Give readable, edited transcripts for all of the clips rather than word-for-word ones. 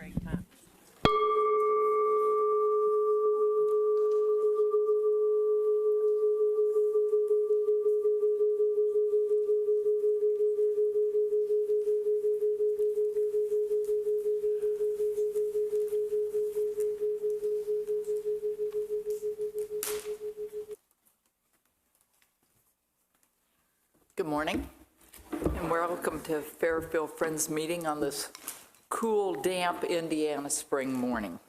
right time. Good morning, and welcome to Fairfield Friends meeting on this cool, damp Indiana spring morning.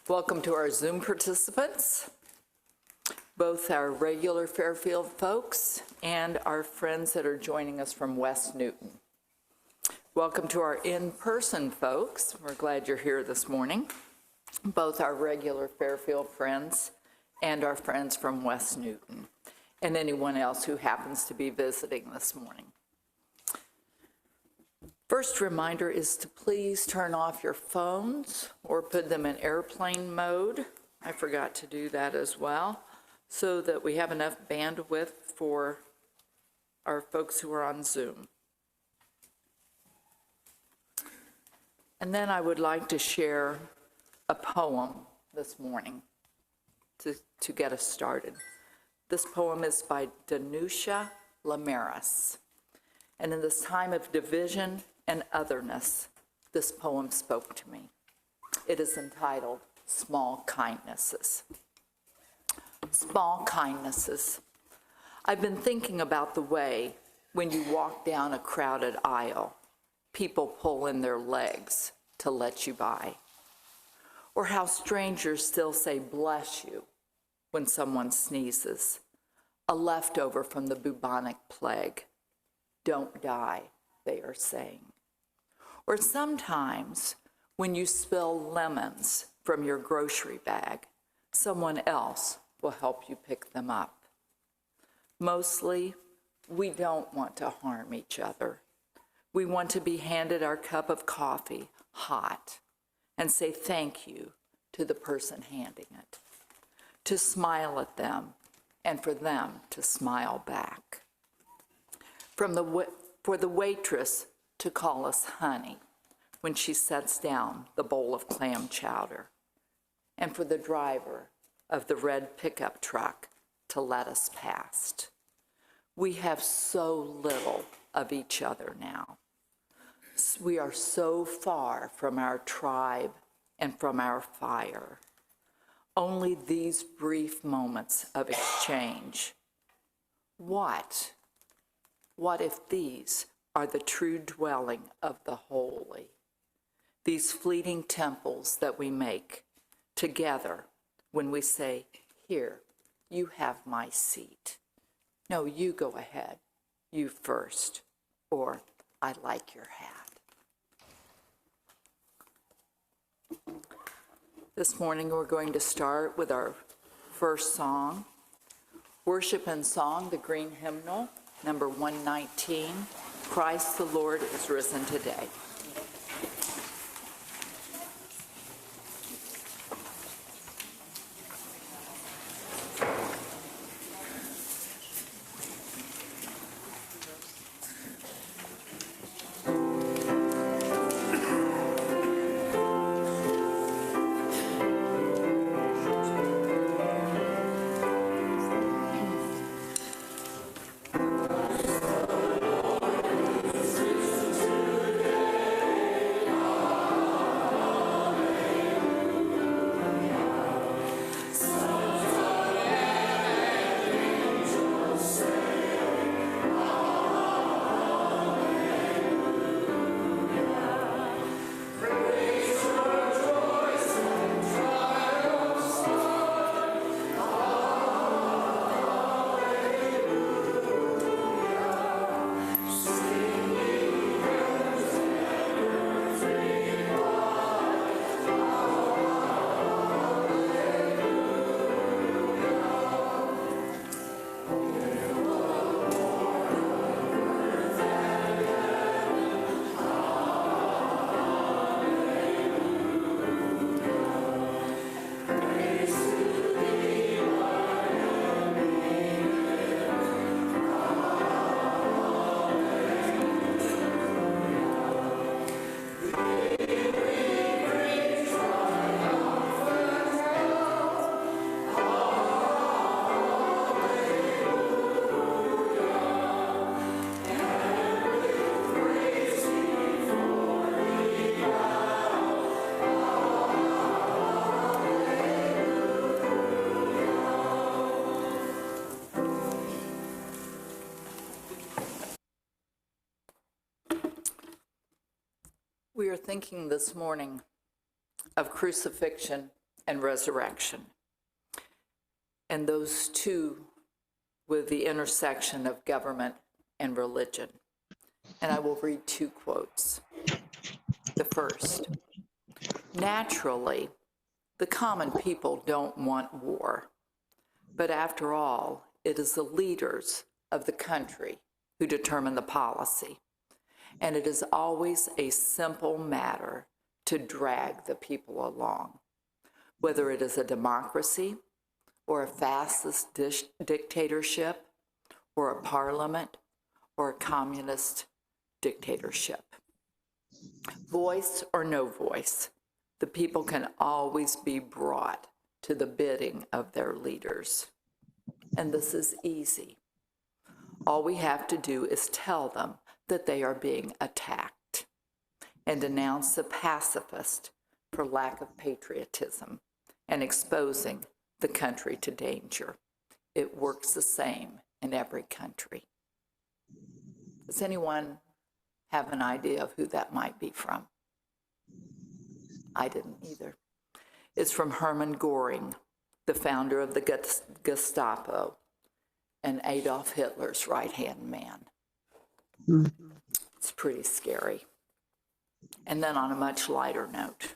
Welcome to our Zoom participants, both our regular Fairfield folks and our friends that are joining us from West Newton. Welcome to our in-person folks. We're glad you're here this morning, both our regular Fairfield friends and our friends from West Newton, and anyone else who happens to be visiting this morning. First reminder is to please turn off your phones or put them in airplane mode. I forgot to do that as well, so that we have enough bandwidth for our folks who are on Zoom. And then I would like to share a poem this morning to get us started. This poem is by Danusia Lamaris. And in this time of division and otherness, this poem spoke to me. It is entitled Small Kindnesses. Small kindnesses. I've been thinking about the way when you walk down a crowded aisle, people pull in their legs to let you by. Or how strangers still say bless you when someone sneezes, a leftover from the bubonic plague. Don't die, they are saying. Or sometimes when you spill lemons from your grocery bag, someone else will help you pick them up. Mostly, we don't want to harm each other. We want to be handed our cup of coffee hot and say thank you to the person handing it, to smile at them, and for them to smile back. For the waitress to call us honey when she sets down the bowl of clam chowder, and for the driver of the red pickup truck to let us past. We have so little of each other now. We are so far from our tribe and from our fire. Only these brief moments of exchange. What if these are the true dwelling of the holy? These fleeting temples that we make together when we say, here, you have my seat. No, you go ahead, you first, or I like your hat. This morning we're going to start with our first song, Worship and Song, the Green Hymnal, number 119, Christ the Lord is risen today. Today. We are thinking this morning of crucifixion and resurrection, and those two with the intersection of government and religion. And I will read two quotes. The first, naturally, the common people don't want war, but after all, it is the leaders of the country who determine the policy. And it is always a simple matter to drag the people along, whether it is a democracy or a fascist dictatorship or a parliament or a communist dictatorship. Voice or no voice, the people can always be brought to the bidding of their leaders. And this is easy. All we have to do is tell them that they are being attacked and denounce the pacifist for lack of patriotism and exposing the country to danger. It works the same in every country. Does anyone have an idea of who that might be from? I didn't either. It's from Hermann Göring, the founder of the Gestapo and Adolf Hitler's right-hand man. It's pretty scary. And then on a much lighter note,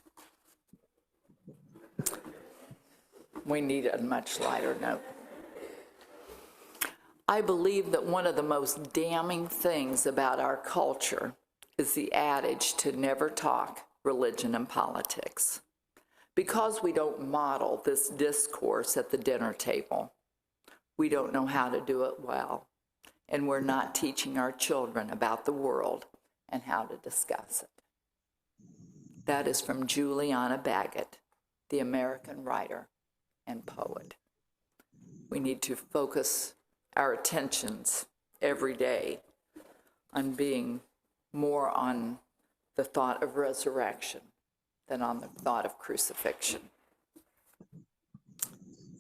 we need a much lighter note. I believe that one of the most damning things about our culture is the adage to never talk religion and politics. Because we don't model this discourse at the dinner table, we don't know how to do it well, and we're not teaching our children about the world and how to discuss it. That is from Juliana Baggett, the American writer and poet. We need to focus our attentions every day on being more on the thought of resurrection than on the thought of crucifixion.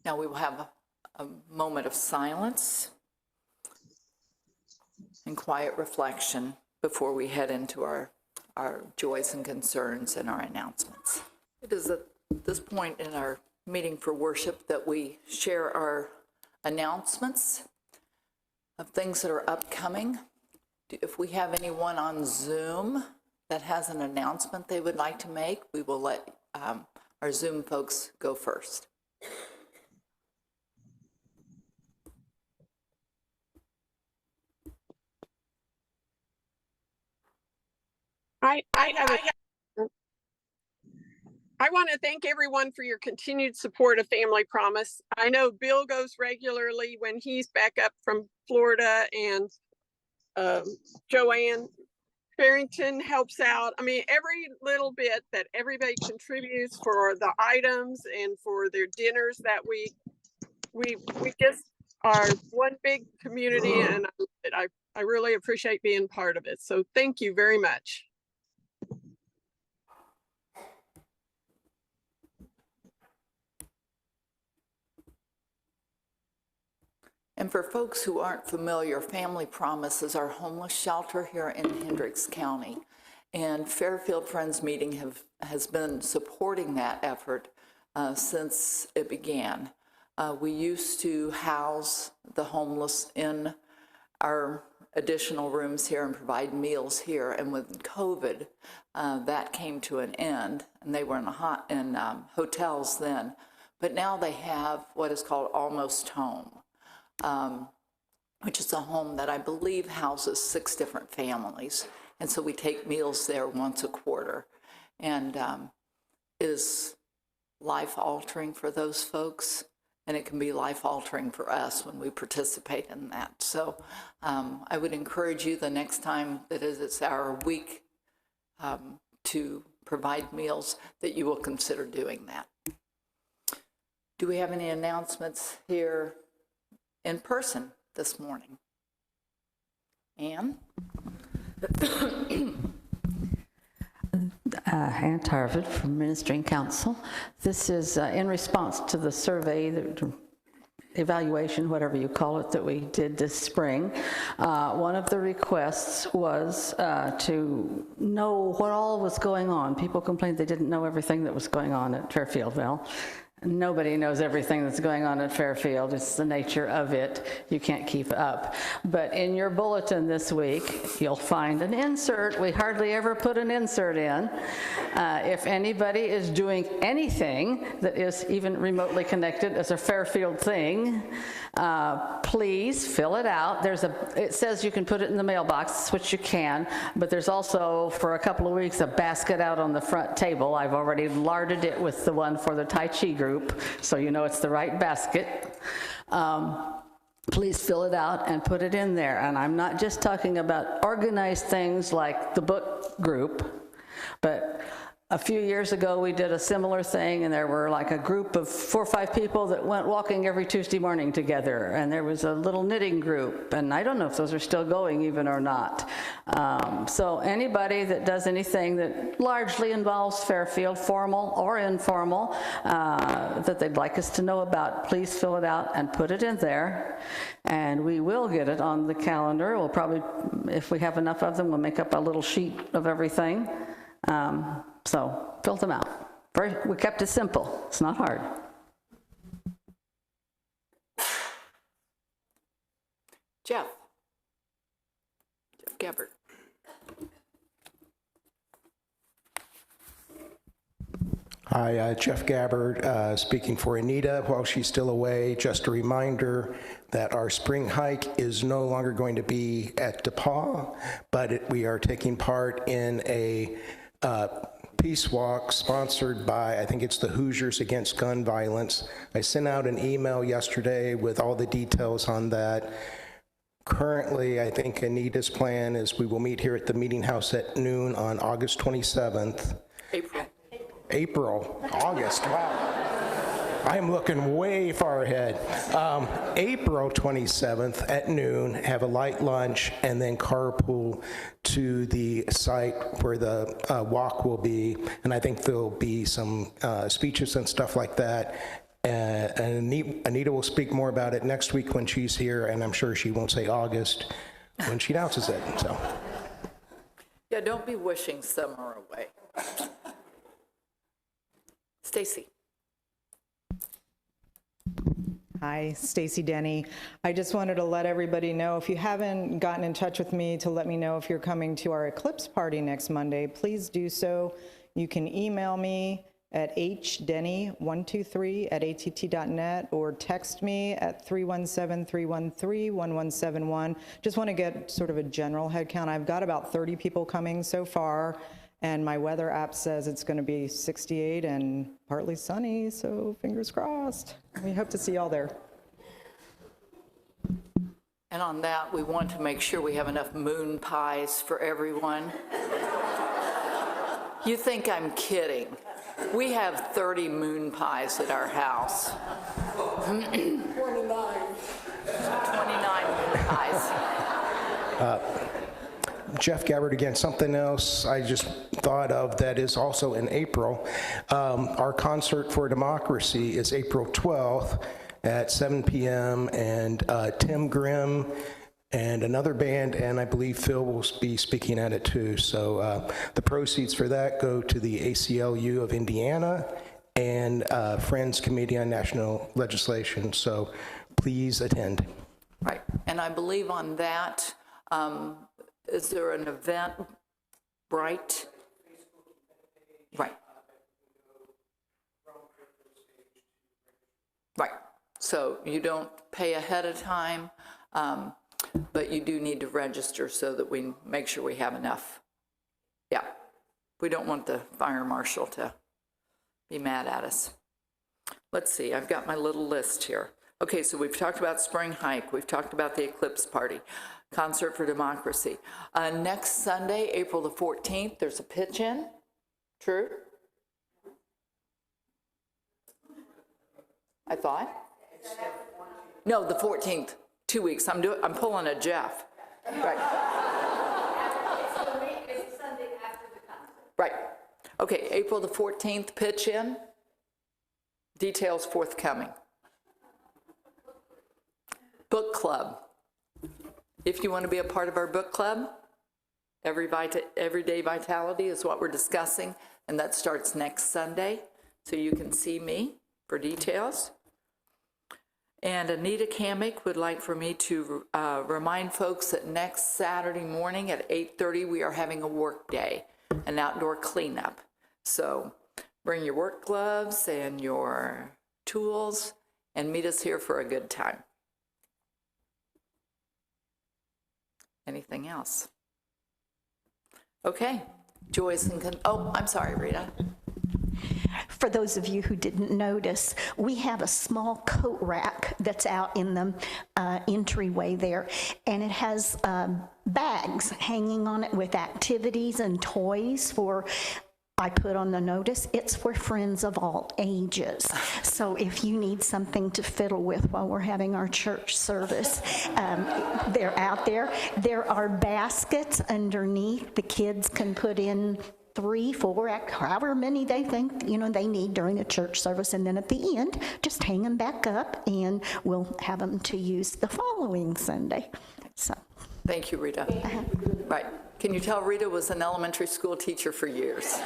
Now we will have a moment of silence and quiet reflection before we head into our joys and concerns and our announcements. It is at this point in our meeting for worship that we share our announcements of things that are upcoming. If we have anyone on Zoom that has an announcement they would like to make, we will let our Zoom folks go first. I want to thank everyone for your continued support of Family Promise. I know Bill goes regularly when he's back up from Florida, and Joanne Farrington helps out. I mean, every little bit that everybody contributes for the items and for their dinners that we just are one big community, and I really appreciate being part of it. So thank you very much. And for folks who aren't familiar, Family Promise is our homeless shelter here in Hendricks County. And Fairfield Friends Meeting has been supporting that effort since it began. We used to house the homeless in our additional rooms here and provide meals here. And with COVID, that came to an end, and they were in hotels then. But now they have what is called Almost Home, which is a home that I believe houses 6 different families. And so we take meals there once a quarter. And is life-altering for those folks. And it can be life-altering for us when we participate in that. So I would encourage you the next time that it's our week to provide meals, that you will consider doing that. Do we have any announcements here in person this morning? Anne? Ann Tarvid from Ministering Council. This is in response to the survey that evaluation, whatever you call it, that we did this spring, one of the requests was to know what all was going on. People complained they didn't know everything that was going on at Fairfield. Well, nobody knows everything that's going on at Fairfield. It's the nature of it. You can't keep up. But in your bulletin this week, you'll find an insert. We hardly ever put an insert in. If anybody is doing anything that is even remotely connected as a Fairfield thing, please fill it out. It says you can put it in the mailbox, which you can, but there's also, for a couple of weeks, a basket out on the front table. I've already larded it with the one for the Tai Chi group, so you know it's the right basket. Please fill it out and put it in there. And I'm not just talking about organized things like the book group, but a few years ago, we did a similar thing, and there were like a group of 4 or 5 people that went walking every Tuesday morning together, and there was a little knitting group, and I don't know if those are still going even or not. So anybody that does anything that largely involves Fairfield, formal or informal, that they'd like us to know about, please fill it out and put it in there, and we will get it on the calendar. We'll probably, if we have enough of them, we'll make up a little sheet of everything. So fill them out. We kept it simple. It's not hard. Jeff Gabbard. Hi, Jeff Gabbard, speaking for Anita while she's still away. Just a reminder that our spring hike is no longer going to be at DePaul, but we are taking part in a peace walk sponsored by, I think it's the Hoosiers Against Gun Violence. I sent out an email yesterday with all the details on that. Currently, I think Anita's plan is we will meet here at the Meeting House at noon on August 27th. August, wow. I am looking way far ahead. April 27th at noon, have a light lunch, and then carpool to the site where the walk will be. And I think there'll be some speeches and stuff like that. And Anita will speak more about it next week when she's here, and I'm sure she won't say August when she announces it. So. Yeah, don't be wishing summer away. Stacy. Hi, Stacy Denny. I just wanted to let everybody know, if you haven't gotten in touch with me to let me know if you're coming to our Eclipse party next Monday, please do so. You can email me at hdenny123@att.net or text me at 317-313-1171. Just want to get sort of a general head count. I've got about 30 people coming so far, and my weather app says it's going to be 68 and partly sunny, so fingers crossed. We hope to see y'all there. And on that, we want to make sure we have enough moon pies for everyone. You think I'm kidding. We have 30 moon pies at our house. 29 moon pies. Jeff Gabbard again. Something else I just thought of that is also in April. Our Concert for Democracy is April 12th at 7 p.m. and Tim Grimm and another band, and I believe Phil will be speaking at it too. So the proceeds for that go to the ACLU of Indiana and Friends Committee on National Legislation. So please attend. Right, and I believe on that, is there an event, right? Right. Right, so you don't pay ahead of time, but you do need to register so that we make sure we have enough. Yeah, we don't want the fire marshal to be mad at us. Let's see, I've got my little list here. Okay, so we've talked about spring hike, we've talked about the Eclipse party, Concert for Democracy. Next Sunday, April the 14th, there's a pitch-in, true? I thought? No, the 14th, 2 weeks, I'm pulling a Jeff. Right. It's Sunday after the concert. Right, okay, April the 14th, pitch-in, details forthcoming. Book club. If you want to be a part of our book club, Everyday Vitality is what we're discussing, and that starts next Sunday, so you can see me for details. And Anita Kamick would like for me to remind folks that next Saturday morning at 8:30, we are having a work day, an outdoor cleanup. So bring your work gloves and your tools and meet us here for a good time. Anything else? Okay, Joyce and, oh, I'm sorry, Rita. For those of you who didn't notice, we have a small coat rack that's out in the entryway there, and it has bags hanging on it with activities and toys for, I put on the notice, it's for friends of all ages. So if you need something to fiddle with while we're having our church service, they're out there. There are baskets underneath. The kids can put in 3, 4, however many they think, they need during a church service. And then at the end, just hang them back up and we'll have them to use the following Sunday. So. Thank you, Rita. Right. Can you tell Rita was an elementary school teacher for years?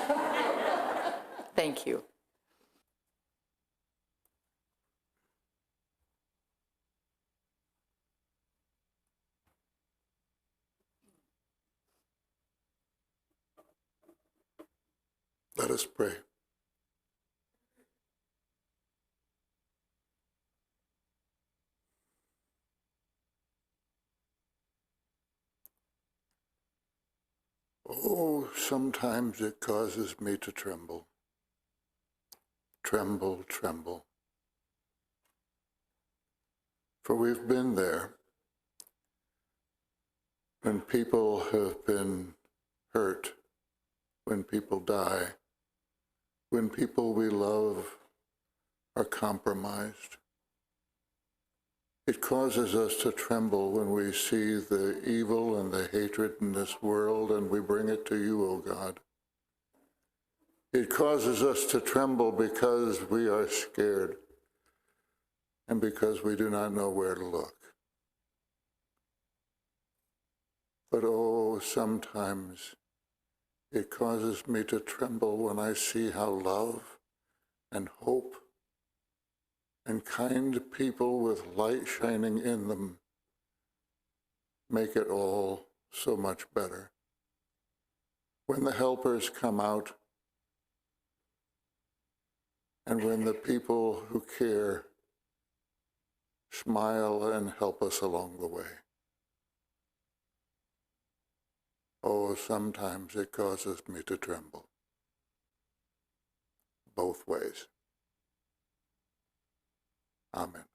Thank you. Let us pray. Oh, sometimes it causes me to tremble. Tremble, tremble. For we've been there when people have been hurt, when people die, when people we love are compromised. It causes us to tremble when we see the evil and the hatred in this world, and we bring it to you, O God. It causes us to tremble because we are scared and because we do not know where to look. But oh, sometimes it causes me to tremble when I see how love and hope and kind people with light shining in them make it all so much better. When the helpers come out and when the people who care smile and help us along the way. Oh, sometimes it causes me to tremble. Both ways. Amen.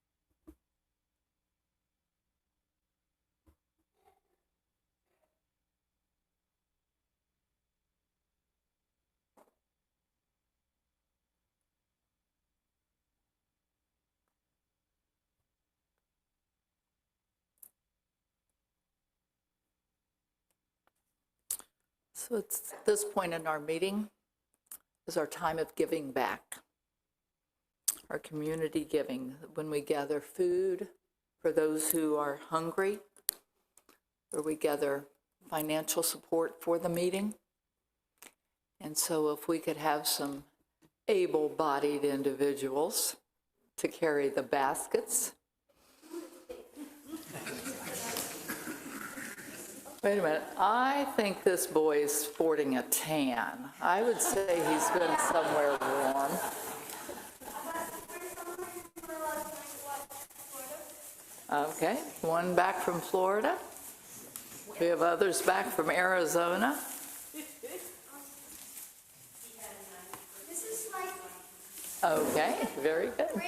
So it's this point in our meeting is our time of giving back. Our community giving, when we gather food for those who are hungry, or we gather financial support for the meeting. And so if we could have some able-bodied individuals to carry the baskets. Wait a minute, I think this boy is sporting a tan. I would say he's been somewhere warm. Okay, one back from Florida. We have others back from Arizona. Okay, very good.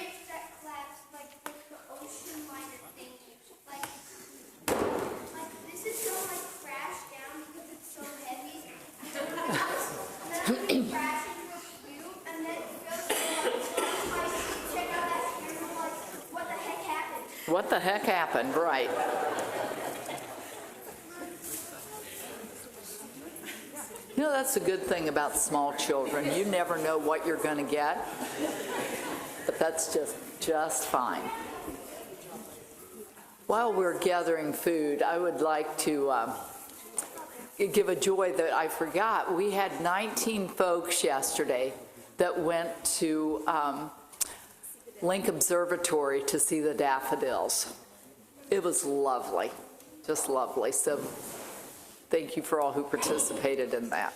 What the heck happened? Right. You know, that's the good thing about small children. You never know what you're going to get, but that's just fine. While we're gathering food, I would like to give a joy that I forgot. We had 19 folks yesterday that went to Link Observatory to see the daffodils. It was lovely, just lovely. So thank you for all who participated in that.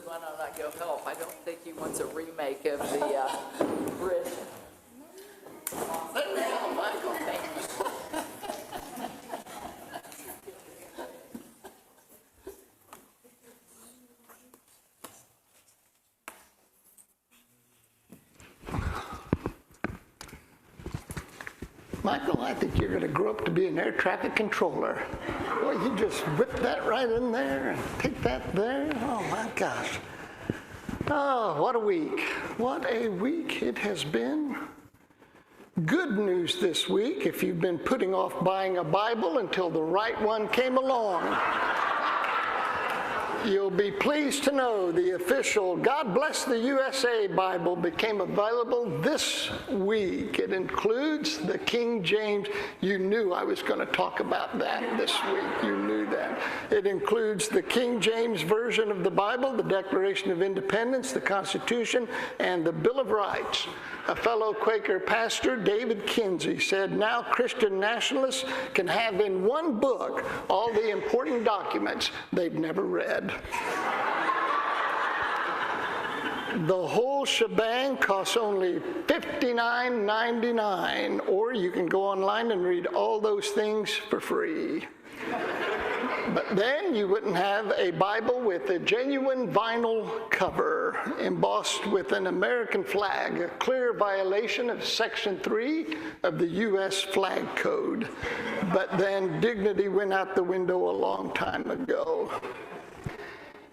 Why don't I go help? I don't think he wants a remake of the bridge. Sit down, Michael. Thank you. Michael, I think you're going to grow up to be an air traffic controller. Boy, you just whip that right in there and take that there. Oh, my gosh. Oh, what a week. What a week it has been. Good news this week if you've been putting off buying a Bible until the right one came along. You'll be pleased to know the official God Bless the USA Bible became available this week. It includes the King James. You knew I was going to talk about that this week. You knew that. It includes the King James Version of the Bible, the Declaration of Independence, the Constitution, and the Bill of Rights. A fellow Quaker pastor, David Kinsey, said, now Christian nationalists can have in one book all the important documents they've never read. The whole shebang costs only $59.99, or you can go online and read all those things for free. But then you wouldn't have a Bible with a genuine vinyl cover embossed with an American flag, a clear violation of Section 3 of the U.S. Flag Code. But then dignity went out the window a long time ago.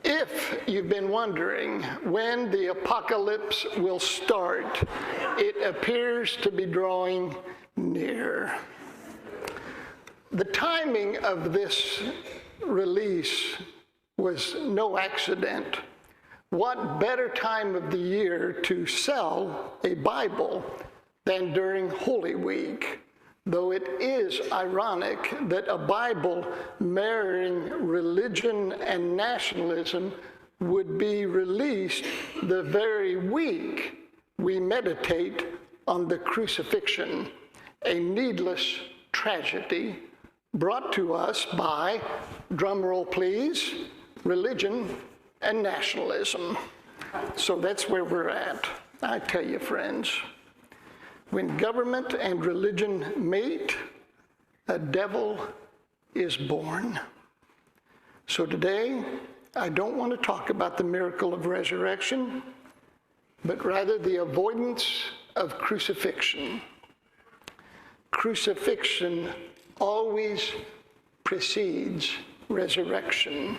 If you've been wondering when the apocalypse will start, it appears to be drawing near. The timing of this release was no accident. What better time of the year to sell a Bible than during Holy Week? Though it is ironic that a Bible marrying religion and nationalism would be released the very week we meditate on the crucifixion, a needless tragedy brought to us by, drumroll please, religion and nationalism. So that's where we're at. I tell you, friends, when government and religion mate, a devil is born. So today, I don't want to talk about the miracle of resurrection, but rather the avoidance of crucifixion. Crucifixion always precedes resurrection.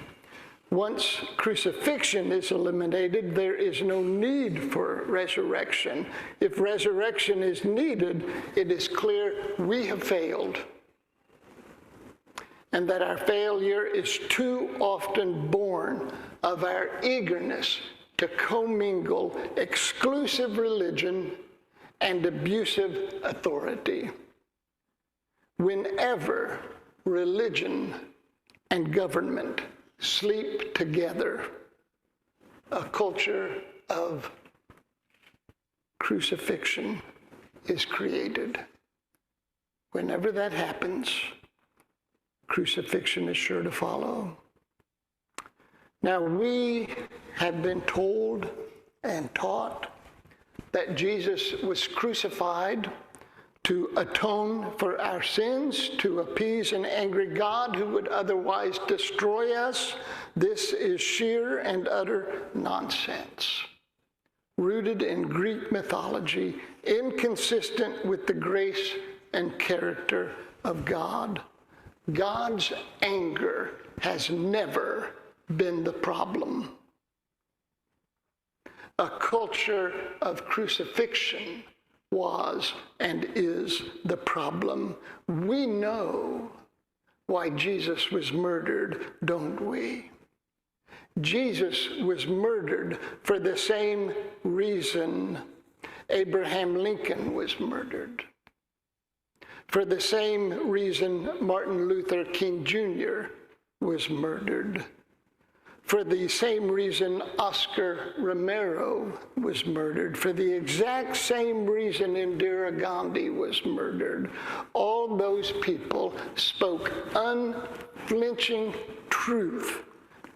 Once crucifixion is eliminated, there is no need for resurrection. If resurrection is needed, it is clear we have failed, and that our failure is too often born of our eagerness to commingle exclusive religion and abusive authority. Whenever religion and government sleep together, a culture of crucifixion is created. Whenever that happens, crucifixion is sure to follow. Now, we have been told and taught that Jesus was crucified to atone for our sins, to appease an angry God who would otherwise destroy us. This is sheer and utter nonsense, rooted in Greek mythology, inconsistent with the grace and character of God. God's anger has never been the problem. A culture of crucifixion was and is the problem. We know why Jesus was murdered, don't we? Jesus was murdered for the same reason Abraham Lincoln was murdered. For the same reason Martin Luther King Jr. was murdered. For the same reason Oscar Romero was murdered. For the exact same reason Indira Gandhi was murdered. All those people spoke unflinching truth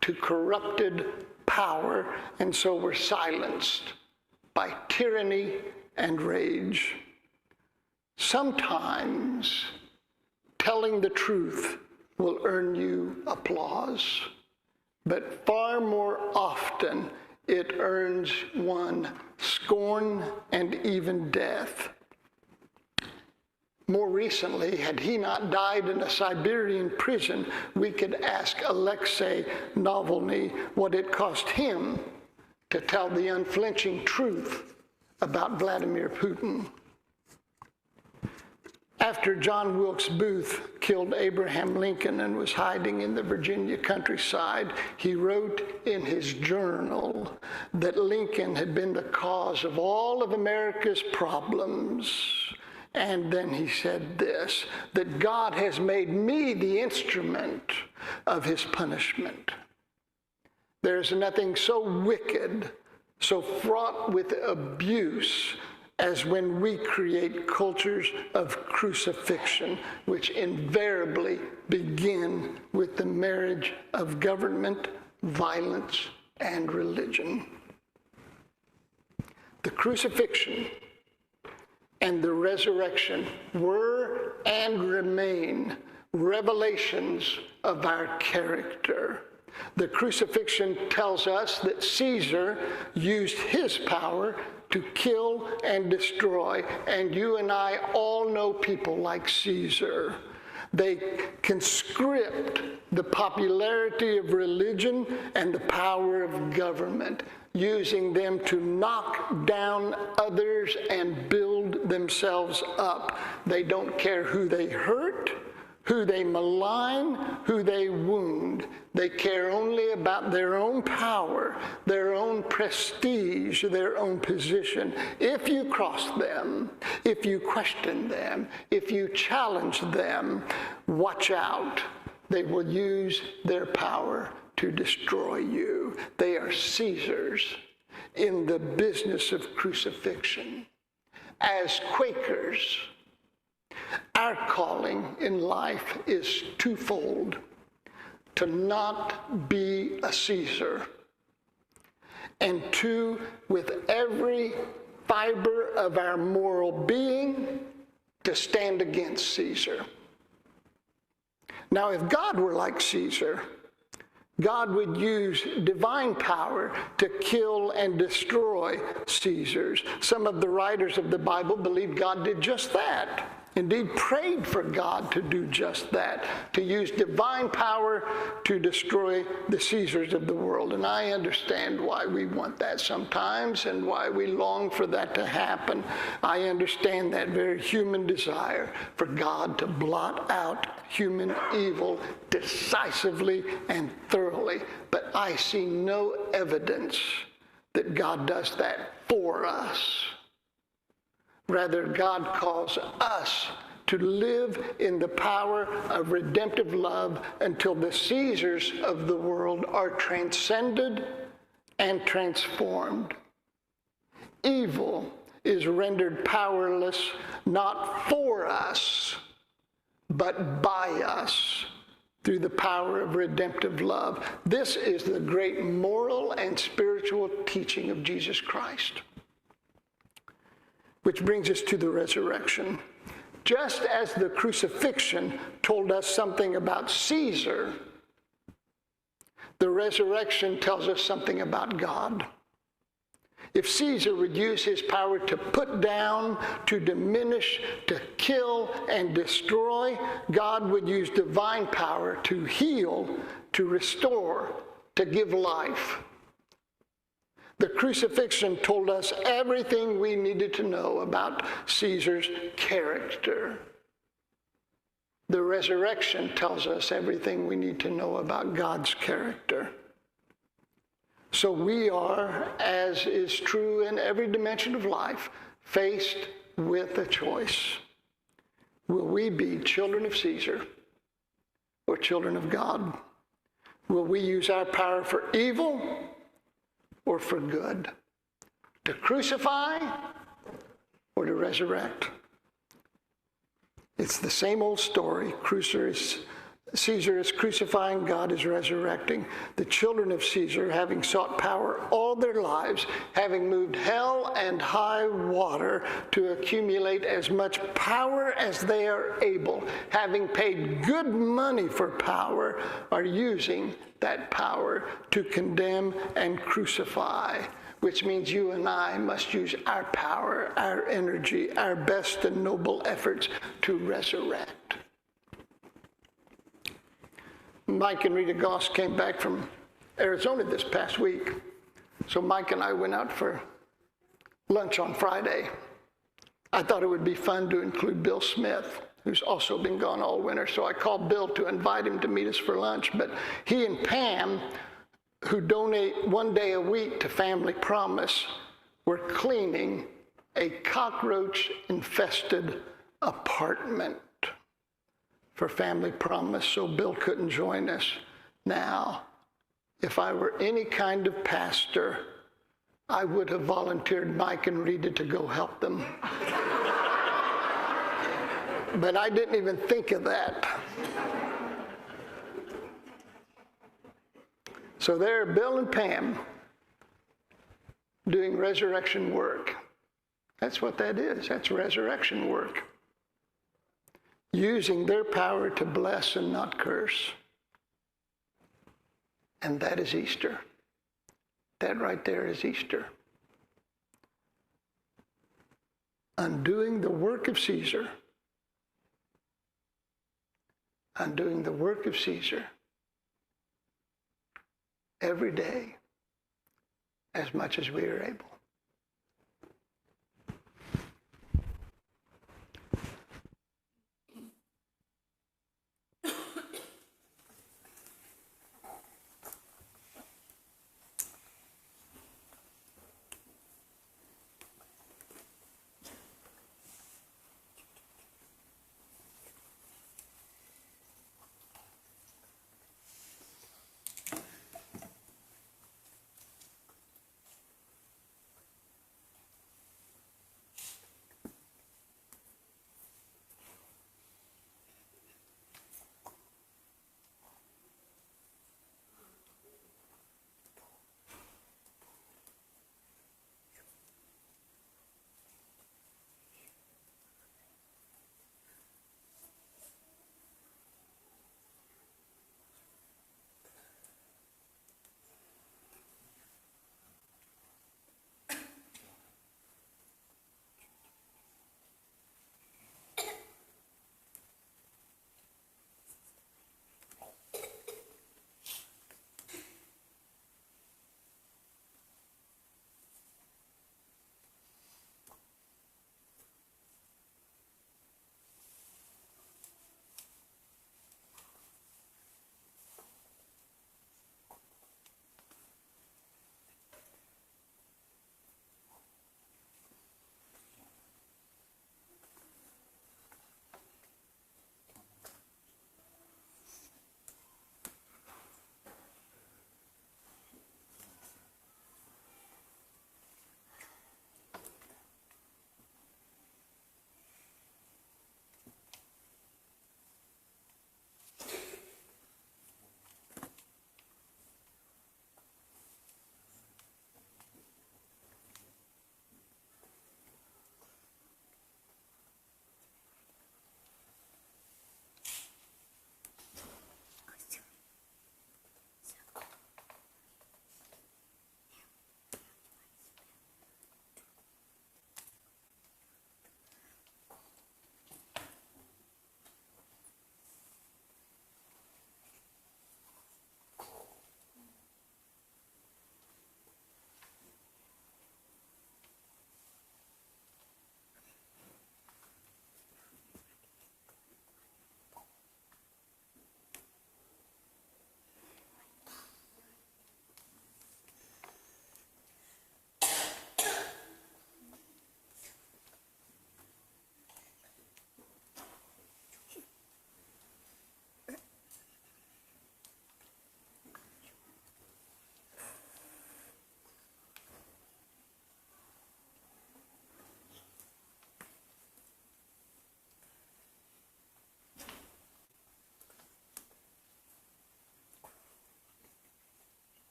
to corrupted power, and so were silenced by tyranny and rage. Sometimes telling the truth will earn you applause, but far more often it earns one scorn and even death. More recently, had he not died in a Siberian prison, we could ask Alexei Navalny what it cost him to tell the unflinching truth about Vladimir Putin. After John Wilkes Booth killed Abraham Lincoln and was hiding in the Virginia countryside, he wrote in his journal that Lincoln had been the cause of all of America's problems. And then he said this, that God has made me the instrument of his punishment. There's nothing so wicked, so fraught with abuse, as when we create cultures of crucifixion, which invariably begin with the marriage of government, violence, and religion. The crucifixion and the resurrection were and remain revelations of our character. The crucifixion tells us that Caesar used his power to kill and destroy, and you and I all know people like Caesar. They conscript the popularity of religion and the power of government, using them to knock down others and build themselves up. They don't care who they hurt, who they malign, who they wound. They care only about their own power, their own prestige, their own position. If you cross them, if you question them, if you challenge them, watch out. They will use their power to destroy you. They are Caesars in the business of crucifixion. As Quakers, our calling in life is twofold: to not be a Caesar, and two, with every fiber of our moral being, to stand against Caesar. Now, if God were like Caesar, God would use divine power to kill and destroy Caesars. Some of the writers of the Bible believe God did just that. Indeed, prayed for God to do just that, to use divine power to destroy the Caesars of the world. And I understand why we want that sometimes and why we long for that to happen. I understand that very human desire for God to blot out human evil decisively and thoroughly. But I see no evidence that God does that for us. Rather, God calls us to live in the power of redemptive love until the Caesars of the world are transcended and transformed. Evil is rendered powerless not for us, but by us through the power of redemptive love. This is the great moral and spiritual teaching of Jesus Christ. Which brings us to the resurrection. Just as the crucifixion told us something about Caesar, the resurrection tells us something about God. If Caesar would use his power to put down, to diminish, to kill, and destroy, God would use divine power to heal, to restore, to give life. The crucifixion told us everything we needed to know about Caesar's character. The resurrection tells us everything we need to know about God's character. So we are, as is true in every dimension of life, faced with a choice. Will we be children of Caesar or children of God? Will we use our power for evil or for good? To crucify or to resurrect? It's the same old story. Caesar is crucifying, God is resurrecting. The children of Caesar, having sought power all their lives, having moved hell and high water to accumulate as much power as they are able, having paid good money for power, are using that power to condemn and crucify, which means you and I must use our power, our energy, our best and noble efforts to resurrect. Mike and Rita Goss came back from Arizona this past week. So Mike and I went out for lunch on Friday. I thought it would be fun to include Bill Smith, who's also been gone all winter. So I called Bill to invite him to meet us for lunch. But he and Pam, who donate one day a week to Family Promise, were cleaning a cockroach-infested apartment for Family Promise, so Bill couldn't join us. Now, if I were any kind of pastor, I would have volunteered Mike and Rita to go help them. But I didn't even think of that. So there are Bill and Pam doing resurrection work. That's what that is. That's resurrection work. Using their power to bless and not curse. And that is Easter. That right there is Easter. Undoing the work of Caesar. Undoing the work of Caesar. Every day, as much as we are able.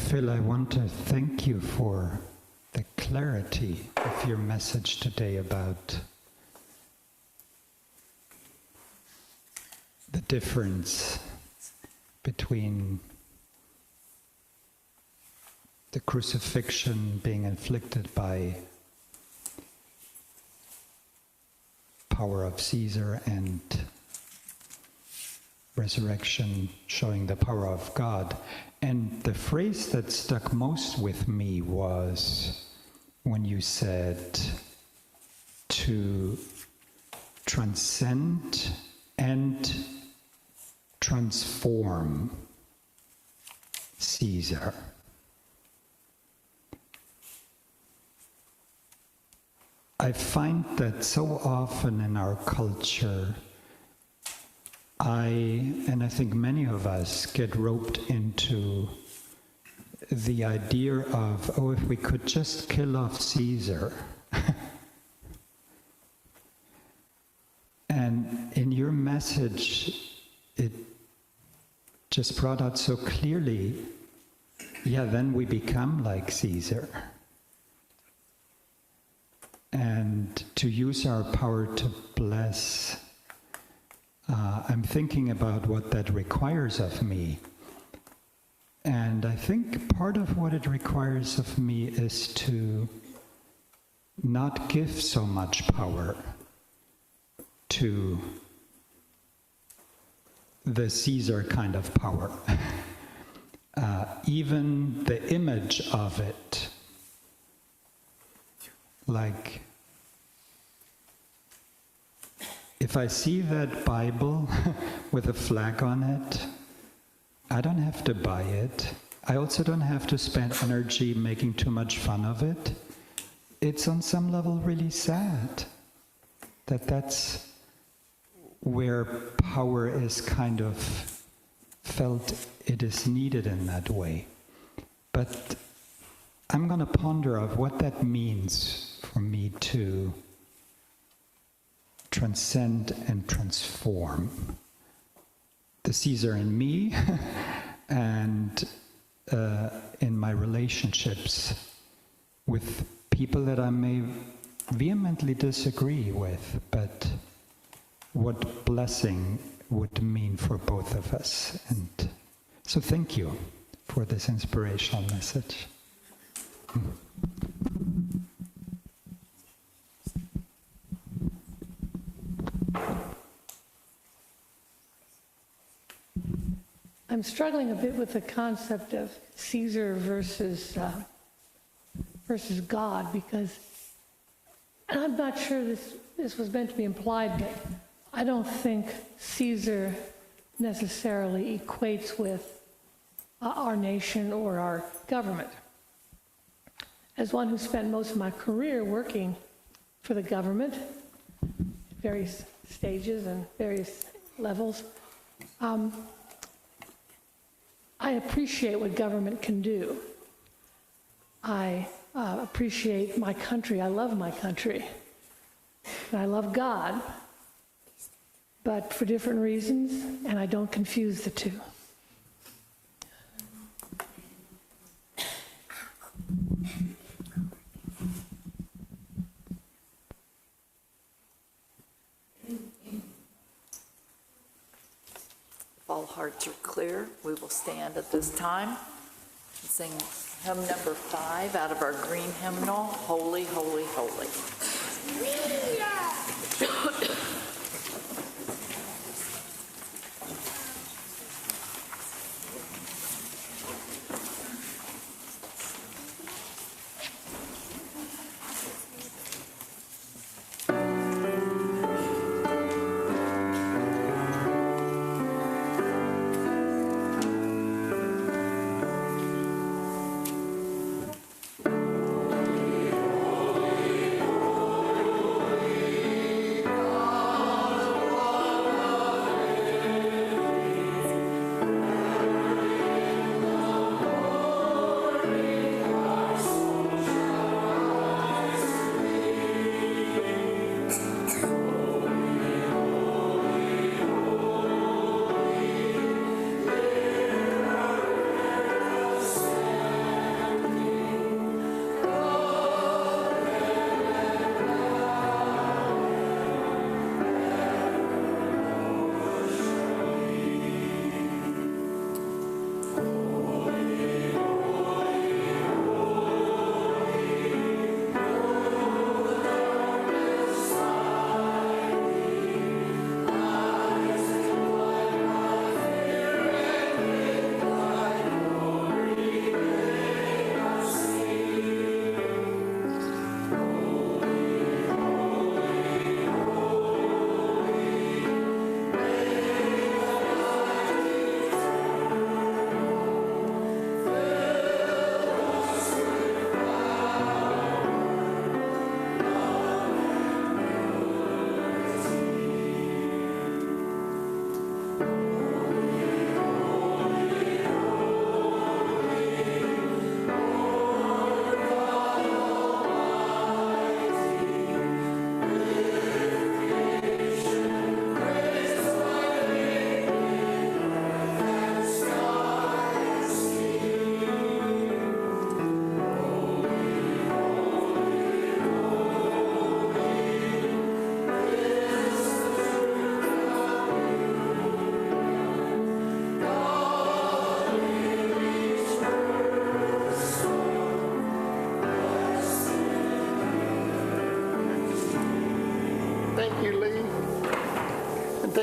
Phil, I want to thank you for the clarity of your message today about the difference between the crucifixion being inflicted by power of Caesar and resurrection showing the power of God. And the phrase that stuck most with me was when you said to transcend and transform Caesar. I find that so often in our culture, and I think many of us get roped into the idea of, oh, if we could just kill off Caesar. And in your message, it just brought out so clearly, yeah, then we become like Caesar. And to use our power to bless, I'm thinking about what that requires of me. And I think part of what it requires of me is to not give so much power to the Caesar kind of power. Even the image of it, like, if I see that Bible with a flag on it, I don't have to buy it. I also don't have to spend energy making too much fun of it. It's on some level really sad that that's where power is kind of felt it is needed in that way. But I'm going to ponder of what that means for me to transcend and transform the Caesar in me and in my relationships with people that I may vehemently disagree with, but what blessing would mean for both of us. And so thank you for this inspirational message. I'm struggling a bit with the concept of Caesar versus God, because, and I'm not sure this was meant to be implied, but I don't think Caesar necessarily equates with our nation or our government. As one who spent most of my career working for the government, various stages and various levels, I appreciate what government can do. I appreciate my country. I love my country. And I love God, but for different reasons, and I don't confuse the two. If all hearts are clear, we will stand at this time and sing hymn number 5 out of our green hymnal, Holy, Holy, Holy. Holy,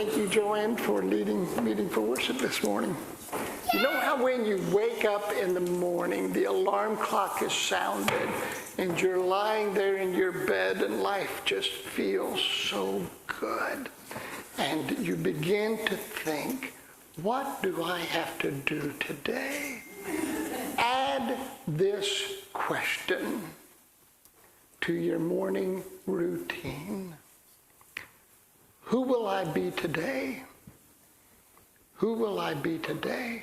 thank you, Joanne, for leading meeting for worship this morning. You know how when you wake up in the morning, the alarm clock is sounded, and you're lying there in your bed, and life just feels so good. And you begin to think, what do I have to do today? Add this question to your morning routine. Who will I be today? Who will I be today?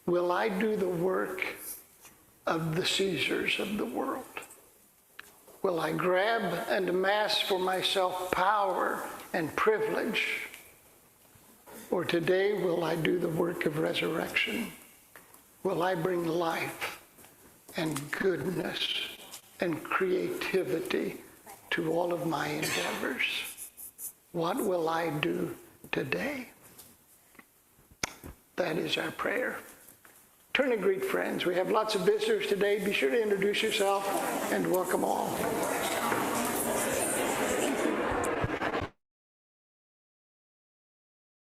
Will I do the work of the Caesars of the world? Will I grab and amass for myself power and privilege? Or today will I do the work of resurrection? Will I bring life and goodness and creativity to all of my endeavors? What will I do today? That is our prayer. Turn and greet friends. We have lots of visitors today. Be sure to introduce yourself and welcome all.